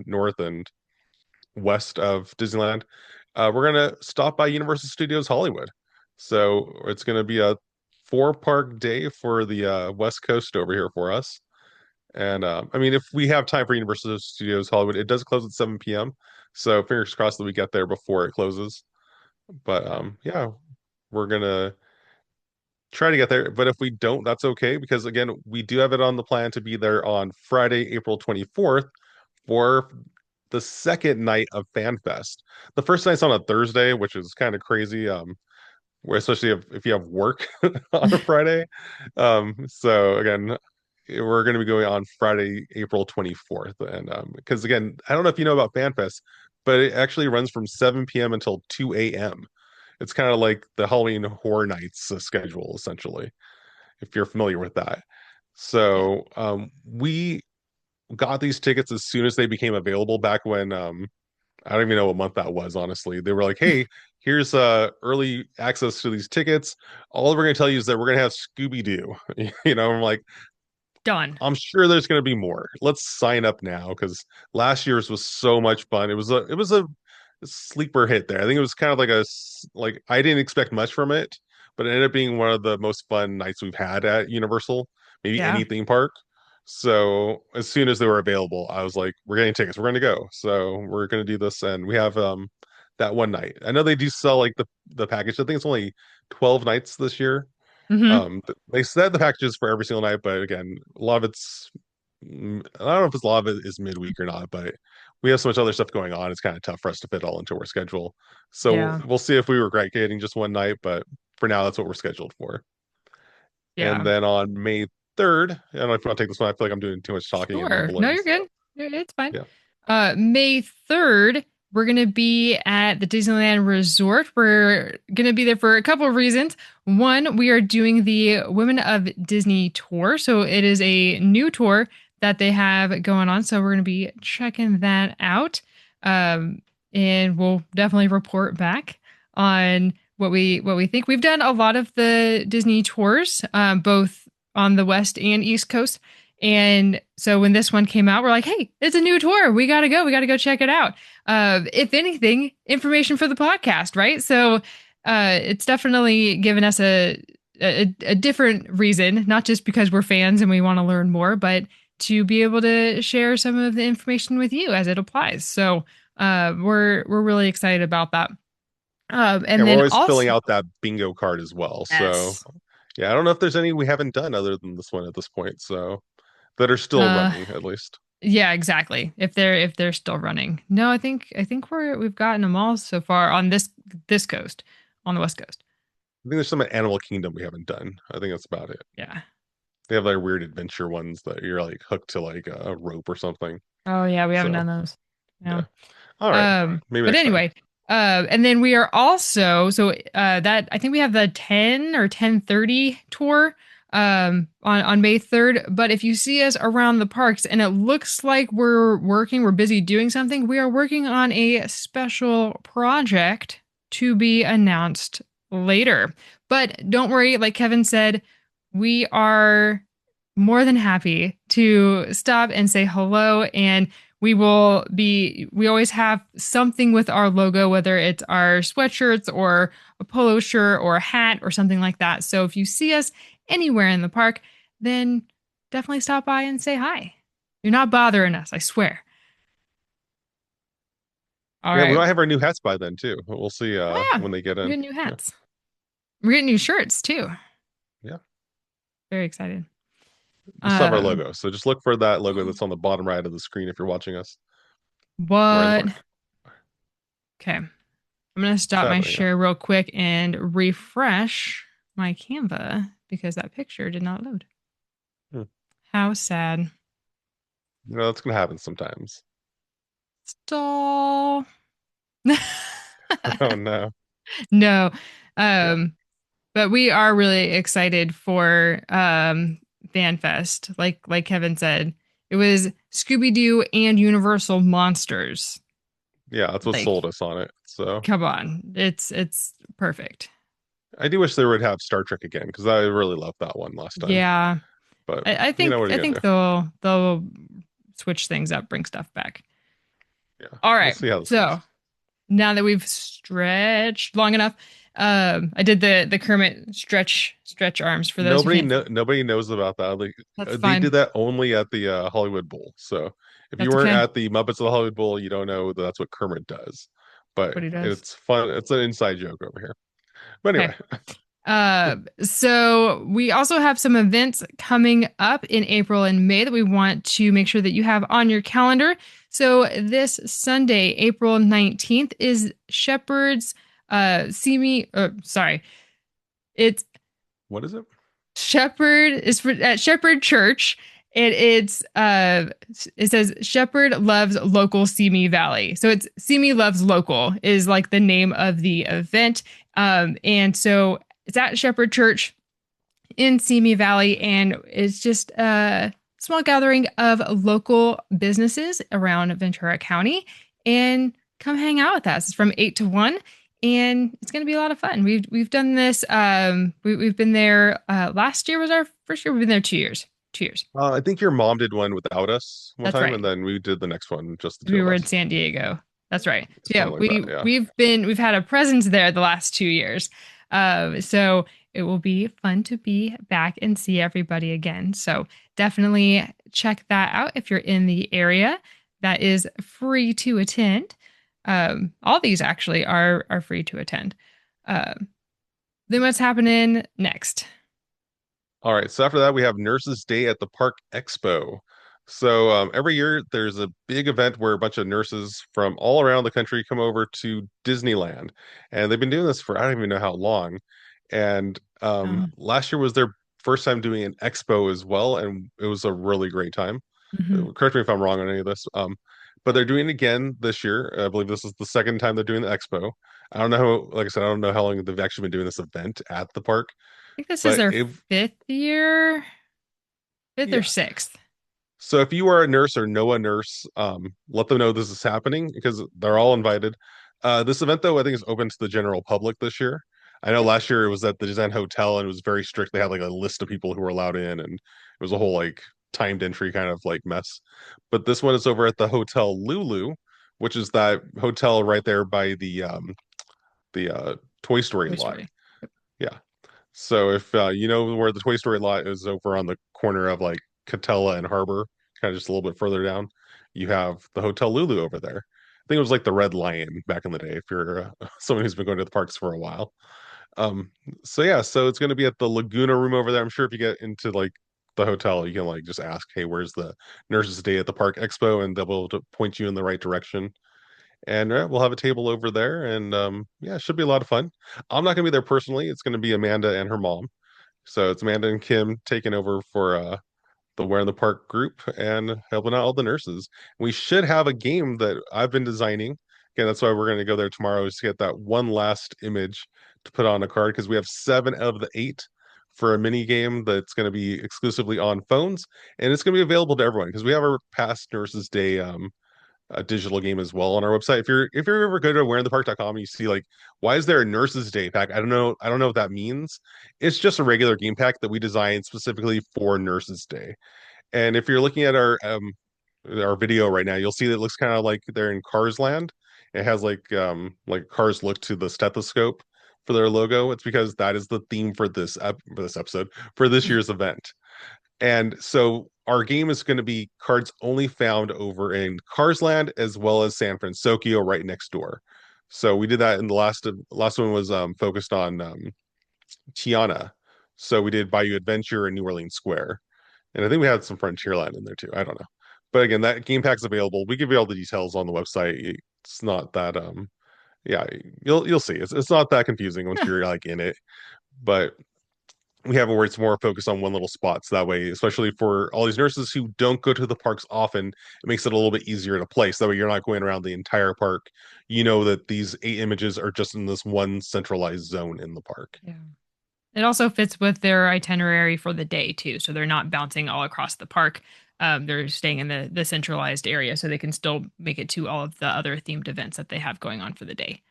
north and west of Disneyland, we're gonna stop by Universal Studios Hollywood. So it's gonna be a 4 park day for the West Coast over here for us. And I mean, if we have time for Universal Studios Hollywood, it does close at 7 p.m. So fingers crossed that we get there before it closes. But yeah, we're gonna try to get there. But if we don't, that's okay because again, we do have it on the plan to be there on Friday, April 24th for the second night of FanFest. The first night's on a Thursday, which is kind of crazy. Where especially if you have work on a Friday. So again, we're going to be going on Friday, April 24th. And because again, I don't know if you know about FanFest, but it actually runs from 7 p.m. until 2 a.m. It's kind of like the Halloween Horror Nights schedule, essentially, if you're familiar with that. Yeah. So we got these tickets as soon as they became available back when I don't even know what month that was, honestly. They were like, hey, here's early access to these tickets. All we're gonna tell you is that we're gonna have Scooby-Doo. I'm like, Done. I'm sure there's gonna be more. Let's sign up now because last year's was so much fun. It was a sleeper hit there. I think it was kind of like like I didn't expect much from it, but it ended up being one of the most fun nights we've had at Universal, maybe Yeah. any theme park. So as soon as they were available, I was like, we're getting tickets, we're gonna go. So we're gonna do this and we have that one night. I know they do sell like the package. I think it's only 12 nights this year. Mm-hmm. They said the packages for every single night, but again, a lot of it's I don't know if it's a lot of it is midweek or not, but we have so much other stuff going on. It's kind of tough for us to fit all into our schedule. So Yeah. we'll see if we regret getting just one night, but for now, that's what we're scheduled for. And Yeah. then on May 3rd. I don't know if you want to take this one. I feel like I'm doing too much talking and Sure. No, mumbling. you're So good. It's fine. yeah. May 3rd, we're going to be at the Disneyland Resort. We're going to be there for a couple of reasons. One, we are doing the Women of Disney tour. So it is a new tour that they have going on. So we're going to be checking that out. Um, and we'll definitely report back on what we think. We've done a lot of the Disney tours, both on the West and East Coast. And so when this one came out, we're like, hey, it's a new tour. We got to go. We got to go check it out. If anything, information for the podcast, right? So it's definitely given us a different reason, not just because we're fans and we want to learn more, but to be able to share some of the information with you as it applies. So we're really excited about that. And And we're then always filling also, out that bingo card as well. So yes, yeah, I don't know if there's any we haven't done other than this one at this point. So that are still uh, running at least. yeah, exactly. If they're still running. No, I think we've gotten them all so far on this coast, on the West Coast. I think there's some at Animal Kingdom we haven't done. I think that's about it. Yeah. They have like weird adventure ones that you're like hooked to like a rope or something. Oh yeah, we haven't So done those. Yeah. yeah. All right. Maybe But next time. anyway, and then we are also that I think we have the 10 or 10:30 tour on May 3rd. But if you see us around the parks and it looks like we're busy doing something, we are working on a special project to be announced later. But don't worry, like Kevin said, we are more than happy to stop and say hello, and we always have something with our logo, whether it's our sweatshirts or a polo shirt or a hat or something like that. So if you see us anywhere in the park, then definitely stop by and say hi. You're not bothering us, I swear. All Yeah, we right. might have our new hats by then too. We'll see Oh yeah, when they get we're in. getting new Yeah. hats. We're getting new shirts too. Yeah. Very excited. We still have our Um, logo. So just look for that logo that's on the bottom right of the screen if you're watching us. We're in the what? park. Okay. I'm going to What's stop my happening now? share real quick and refresh my Canva because that picture did not load. Hmm. How sad. That's gonna happen sometimes. Stall. Oh no. No. Yeah. Um, but we are really excited for FanFest. Like Kevin said, it was Scooby-Doo and Universal Monsters. Yeah, that's what Like, sold us on it. So come on. It's perfect. I do wish they would have Star Trek again because I really loved that one last time. Yeah. But I you know think what are I you gonna think do? they'll switch things up, bring stuff back. Yeah, All we'll right. see how this So goes. now that we've stretched long enough, I did the Kermit stretch arms for those who can't see. Nobody knows about that. Like That's they did fine. that only at the Hollywood Bowl. So if you That's weren't okay. at the Muppets of the Hollywood Bowl, you don't know that that's what Kermit does. But What he does. it's fun. It's an inside joke over here. But Okay. anyway, So we also have some events coming up in April and May that we want to make sure that you have on your calendar. So this Sunday, April 19th, is Shepherd's See Me, sorry. It's what is it? Shepherd is for, at Shepherd Church. It says Shepherd loves local Simi Valley. So it's Simi loves local is like the name of the event. And so it's at Shepherd Church in Simi Valley, and it's just a small gathering of local businesses around Ventura County. And come hang out with us. It's from 8 to 1, and it's going to be a lot of fun. We've done this. We've been there. Last year was our first year. We've been there 2 years. 2 years. I think your mom did one without us one That's time, right. and then we did the next one, just the two We of were in us. San Diego. That's right. So yeah, Something like that. Yeah. we've had a presence there the last 2 years. So it will be fun to be back and see everybody again. So definitely check that out if you're in the area. That is free to attend. All these actually are free to attend. Um, then what's happening next? All right. So after that, we have Nurses Day at the Park Expo. So every year there's a big event where a bunch of nurses from all around the country come over to Disneyland, and they've been doing this for I don't even know how long. And Oh, last year was their first time doing an expo as well, and it was a really great time. Hmm. Correct me if I'm wrong on any of this. But they're doing it again this year. I believe this is the second time they're doing the expo. I don't know how, like I said, I don't know how long they've actually been doing this event at the park, I think this is but their it, fifth year, fifth or yeah. sixth. So if you are a nurse or know a nurse, let them know this is happening because they're all invited. This event, though, I think is open to the general public this year. I know Yep. last year it was at the Design Hotel and it was very strict. They had like a list of people who were allowed in, and it was a whole like timed entry kind of like mess. But this one is over at the Hotel Lulu, which is that hotel right there by the Toy Story Toy lot. Story. Yep. Yeah. So if you know where the Toy Story lot is over on the corner of like Catella and Harbor, kind of just a little bit further down, you have the Hotel Lulu over there. I think it was like the Red Lion back in the day, if you're someone who's been going to the parks for a while. Um, so yeah, so it's going to be at the Laguna room over there. I'm sure if you get into like the hotel, you can like just ask, hey, where's the Nurses Day at the Park Expo? And they'll be able to point you in the right direction. And we'll have a table over there, and yeah, it should be a lot of fun. I'm not going to be there personally. It's going to be Amanda and her mom. So it's Amanda and Kim taking over for the Where in the Park group and helping out all the nurses. We should have a game that I've been designing. Again, that's why we're going to go there tomorrow is to get that one last image to put on a card because we have 7 of the 8 for a mini game that's going to be exclusively on phones and it's going to be available to everyone because we have our past Nurses Day a digital game as well on our website. If you're ever go to whereinthepark.com and you see like why is there a Nurses Day pack? I don't know what that means. It's just a regular game pack that we designed specifically for Nurses Day. And if you're looking at our video right now, you'll see that it looks kind of like they're in Cars Land. It has like cars look to the stethoscope for their logo. It's because that is the theme for this episode for this year's event. And so our game is going to be cards only found over in Cars Land as well as San Francisco right next door. So we did that in the last one was focused on Tiana. So we did Bayou Adventure and New Orleans Square. And I think we had some Frontierland in there too. I don't know. But again, that game pack's available. We give you all the details on the website. It's not that yeah, you'll see. It's not that confusing once Yeah. you're like in it. But we have it where it's more focused on one little spot. So that way, especially for all these nurses who don't go to the parks often, it makes it a little bit easier to place. That way you're not going around the entire park. You know that these 8 images are just in this one centralized zone in the park. Yeah. It also fits with their itinerary for the day too, so they're not bouncing all across the park. They're staying in the centralized area, so they can still make it to all of the other themed events that they have going on for the day.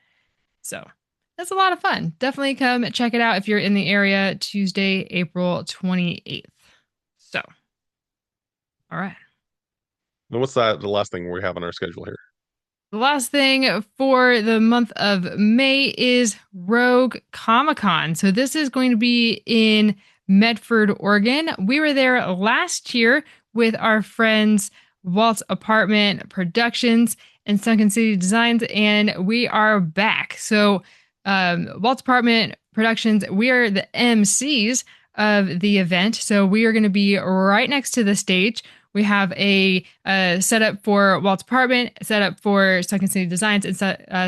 So that's a lot of fun. Definitely come check it out if you're in the area Tuesday, April 28th. So, all right. And what's that? The last thing we have on our schedule here. The last thing for the month of May is Rogue Comic Con. So this is going to be in Medford, Oregon. We were there last year with our friends Walt's Apartment Productions and Sunken City Designs, and we are back. So Walt's Apartment Productions, we are the MCs of the event. So we are going to be right next to the stage. We have a setup for Walt's Apartment, setup for Second City Designs, and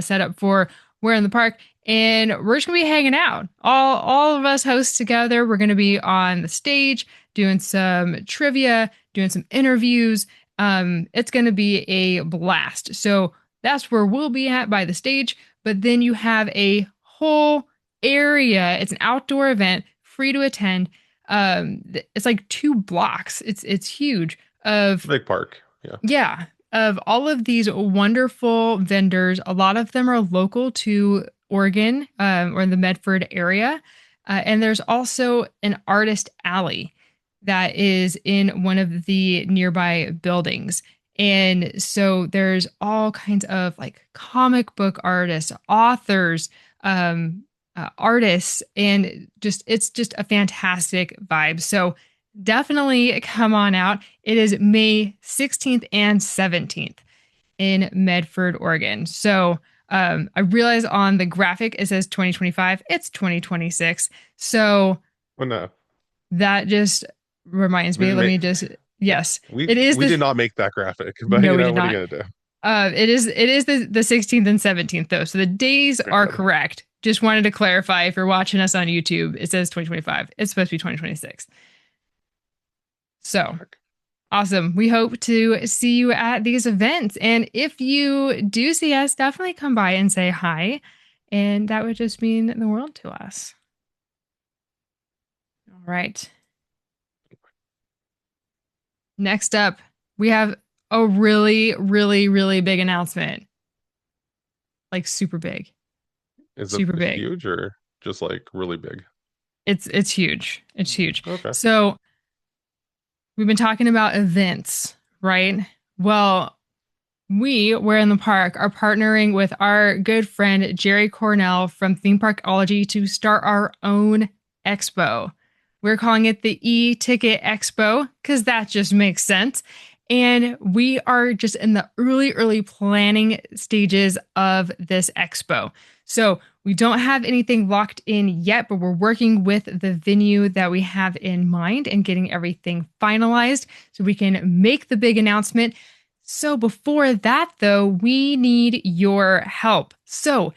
setup for Where in the Park. And we're just gonna be hanging out. All of us hosts together. We're gonna be on the stage doing some trivia, doing some interviews. It's gonna be a blast. So that's where we'll be at by the stage. But then you have a whole area. It's an outdoor event, free to attend. It's like 2 blocks. It's huge of Big park. Yeah. yeah, of all of these wonderful vendors. A lot of them are local to Oregon or in the Medford area. And there's also an artist alley that is in one of the nearby buildings. And so there's all kinds of like comic book artists, authors, artists, and just it's just a fantastic vibe. So definitely come on out. It is May 16th and 17th in Medford, Oregon. So I realize on the graphic it says 2025. It's 2026. So Well, no, that just reminds we me. didn't Let make me just yes, we it is we did the not make that graphic, but no, we what are did you not. gonna do? It is the 16th and 17th though. So the days Great, are buddy. correct. Just wanted to clarify if you're watching us on YouTube, it says 2025. It's supposed to be 2026. So awesome. We hope to see you at these events. And if you do see us, definitely come by and say hi. And that would just mean the world to us. All right. Next up, we have a really, really, really big announcement. Like super big. Is it Super big. huge or just like really big? It's huge. It's huge. Okay. So we've been talking about events, right? Well, we're in the park, are partnering with our good friend Jerry Cornell from Theme Parkology to start our own expo. We're calling it the E-Ticket Expo because that just makes sense. And we are just in the early, early planning stages of this expo. So we don't have anything locked in yet, but we're working with the venue that we have in mind and getting everything finalized so we can make the big announcement. So before that, though, we need your help. So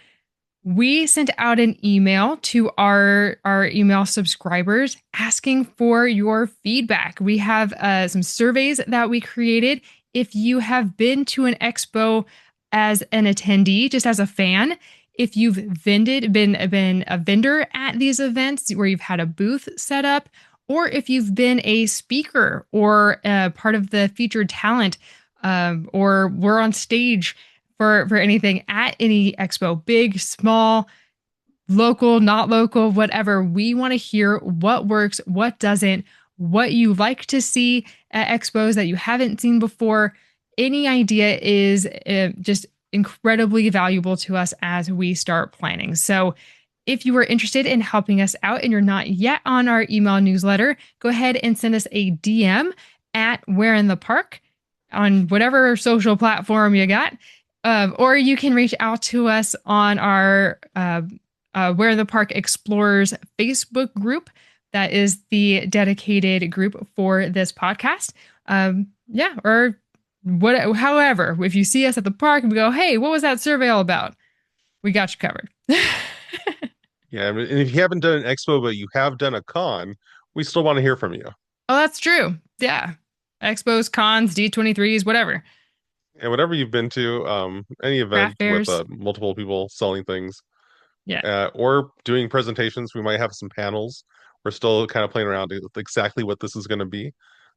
we sent out an email to our email subscribers asking for your feedback. We have some surveys that we created. If you have been to an expo as an attendee, just as a fan, if you've been a vendor at these events where you've had a booth set up, or if you've been a speaker or part of the featured talent, or we're on stage for anything at any expo, big, small, local, not local, whatever. We want to hear what works, what doesn't, what you like to see at expos that you haven't seen before. Any idea is just incredibly valuable to us as we start planning. So if you are interested in helping us out and you're not yet on our email newsletter, go ahead and send us a DM at Where in the Park on whatever social platform you got. Or you can reach out to us on our Where the Park Explorers Facebook group. That is the dedicated group for this podcast. Yeah, or what, however, if you see us at the park and we go, hey, what was that survey all about? We got you covered. Yeah, and if you haven't done an expo but you have done a con, we still want to hear from you. Oh, that's true. Yeah. Expos, cons, D23s, whatever. And whatever you've been to, any event Craft with fairs. multiple people selling things, Yeah. or doing presentations, we might have some panels. We're still kind of playing around with exactly what this is going to be.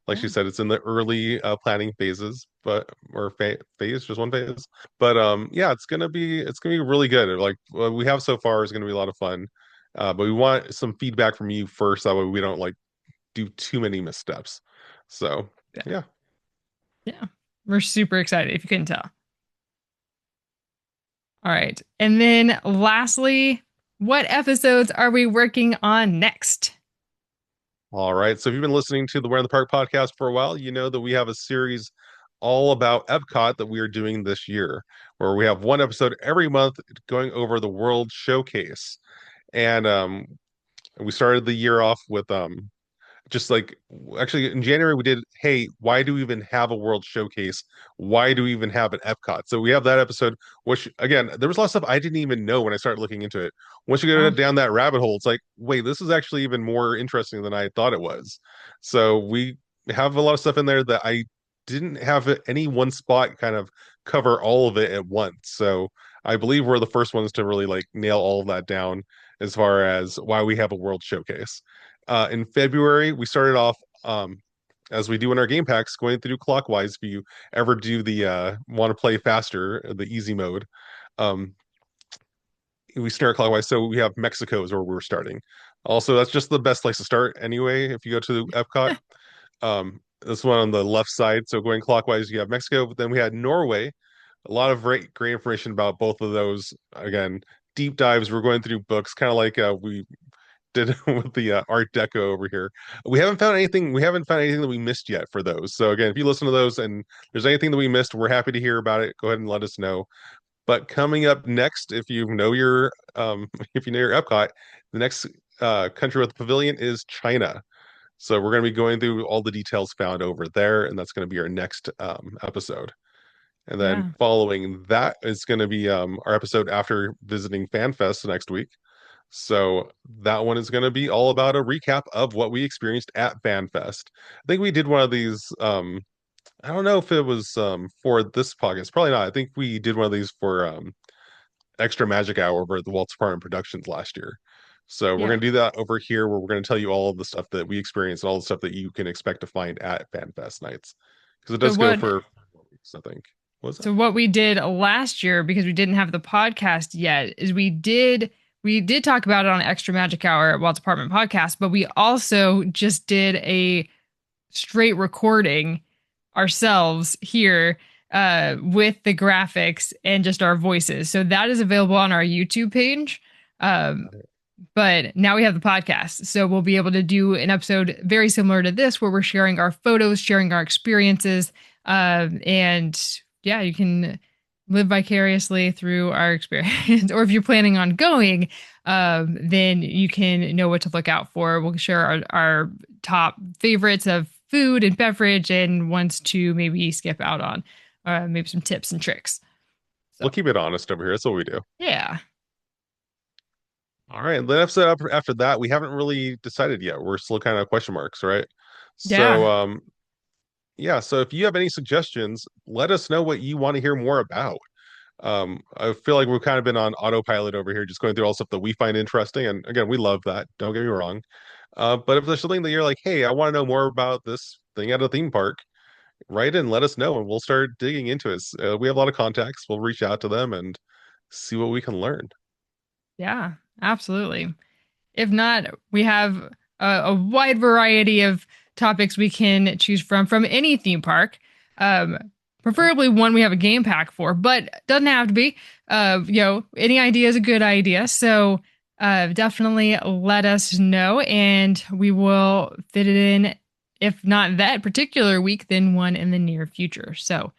Like she Yeah. said, it's in the early planning phases, but or phase, just one phase. But yeah, it's gonna be really good. Like what we have so far is gonna be a lot of fun. But we want some feedback from you first, that way we don't like do too many missteps. So Yeah. yeah. Yeah. We're super excited if you couldn't tell. All right. And then lastly, what episodes are we working on next? All right. So if you've been listening to the Where in the Park podcast for a while, you know that we have a series all about Epcot that we are doing this year, where we have one episode every month going over the World Showcase. And we started the year off with just like, actually in January we did, hey, why do we even have a World Showcase? Why do we even have an Epcot? So we have that episode, which again, there was a lot of stuff I didn't even know when I started looking into it. Once you go Oh, down that rabbit hole, it's like, wait, this is actually even more interesting than I thought it was. So we have a lot of stuff in there that I didn't have any one spot kind of cover all of it at once. So I believe we're the first ones to really like nail all of that down as far as why we have a World Showcase. In February, we started off, as we do in our game packs, going through clockwise. If you ever do the want to play faster, the easy mode, um, we start clockwise. So we have Mexico is where we're starting. Also, that's just the best place to start anyway. If you go to Epcot, this one on the left side. So going clockwise, you have Mexico, but then we had Norway. A lot of great information about both of those. Again, deep dives. We're going through books, kind of like we did with the Art Deco over here. We haven't found anything. We haven't found anything that we missed yet for those. So again, if you listen to those and there's anything that we missed, we're happy to hear about it. Go ahead and let us know. But coming up next, if you know your if you know your Epcot, the next country with the pavilion is China. So we're going to be going through all the details found over there, and that's going to be our next episode. And then Yeah. following that is going to be our episode after visiting FanFest next week. So that one is going to be all about a recap of what we experienced at FanFest. I think we did one of these. I don't know if it was for this podcast. Probably not. I think we did one of these for Extra Magic Hour over at the Waltz Apartment Productions last year. So we're Yeah. going to do that over here where we're going to tell you all of the stuff that we experienced and all the stuff that you can expect to find at FanFest nights. Because it So does go what for 4 weeks, I think. Was it? so what we did last year, because we didn't have the podcast yet, is we did talk about it on Extra Magic Hour at Walt's Apartment Podcast, but we also just did a straight recording ourselves here with the graphics and just our voices. So that is available on our YouTube page. Um, but now we have the podcast. So we'll be able to do an episode very similar to this where we're sharing our photos, sharing our experiences. And yeah, you can live vicariously through our experience. Or if you're planning on going, then you can know what to look out for. We'll share our top favorites of food and beverage and ones to maybe skip out on, maybe some tips and tricks. We'll So, keep it honest over here. That's what we do. yeah. All right. And then episode after that, we haven't really decided yet. We're still kind of question marks, right? So Yeah. yeah, so if you have any suggestions, let us know what you want to hear more about. I feel like we've kind of been on autopilot over here, just going through all stuff that we find interesting. And again, we love that. Don't get me wrong. But if there's something that you're like, hey, I want to know more about this thing at a theme park, write in, let us know, and we'll start digging into it. We have a lot of contacts. We'll reach out to them and see what we can learn. Yeah. Absolutely. If not, we have a wide variety of topics we can choose from any theme park. Um, Preferably one we have a game pack for, but doesn't have to be. Any idea is a good idea. So definitely let us know, and we will fit it in. If not that particular week, then one in the near future. So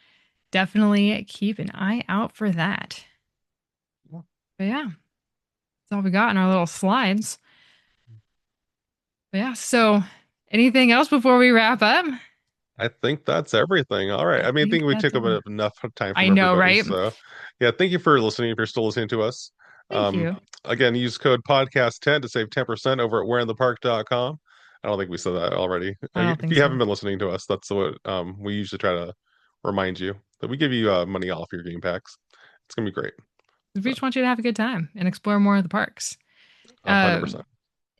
definitely keep an eye out for that. But yeah, that's all we got in our little slides. Yeah. So, anything else before we wrap up? I think that's everything. All right. I I think think we that's took up everything. enough time I from know, everybody. right? So, yeah, thank you for listening. If you're still listening to us, Thank um, you. again, use code podcast10 to save 10% over at whereinthepark.com. I don't think we said that already. I don't If think you so. haven't been listening to us, that's what we usually try to remind you that we give you money off your game packs. It's gonna be great. We So, just want you to have a good time and explore more of the parks. Um, 100%.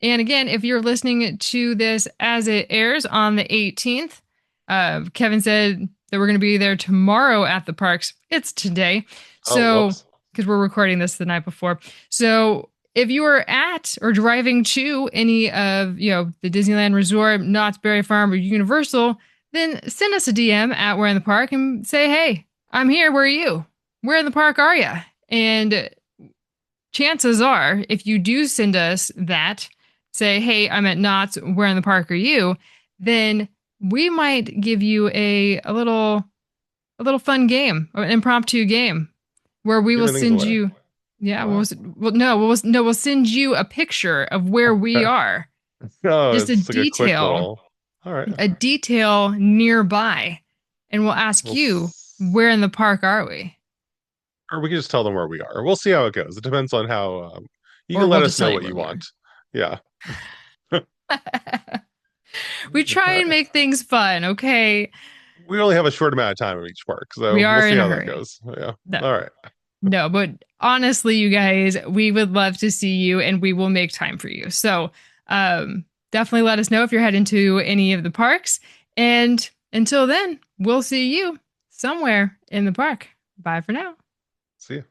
and again, if you're listening to this as it airs on the 18th, Kevin said that we're going to be there tomorrow at the parks. It's today. Oh, So, whoops. because we're recording this the night before. So, if you are at or driving to any of, the Disneyland Resort, Knott's Berry Farm, or Universal, then send us a DM at We're in the Park and say, hey, I'm here. Where are you? Where in the park are you? And chances are, if you do send us that, say, hey, I'm at Knott's, where in the park are you? Then we might give you a little fun game, an impromptu game where we will Giving things send away. you. Yeah, Wow. we'll send you a picture of where we Okay. are, Oh, just it's like a quick detail, little. All right. a detail nearby, and we'll ask We'll you, where in the park are we? or we can just tell them where we are. We'll see how it goes. It depends on how you Or can we'll let just us tell know you what where you we are. want. Yeah. We try and make things fun, okay? We only have a short amount of time at each park, so We we'll are see in a how that hurry. goes. Yeah. No, All right. no, but honestly, you guys, we would love to see you and we will make time for you. So definitely let us know if you're heading to any of the parks. And until then, we'll see you somewhere in the park. Bye for now. See you.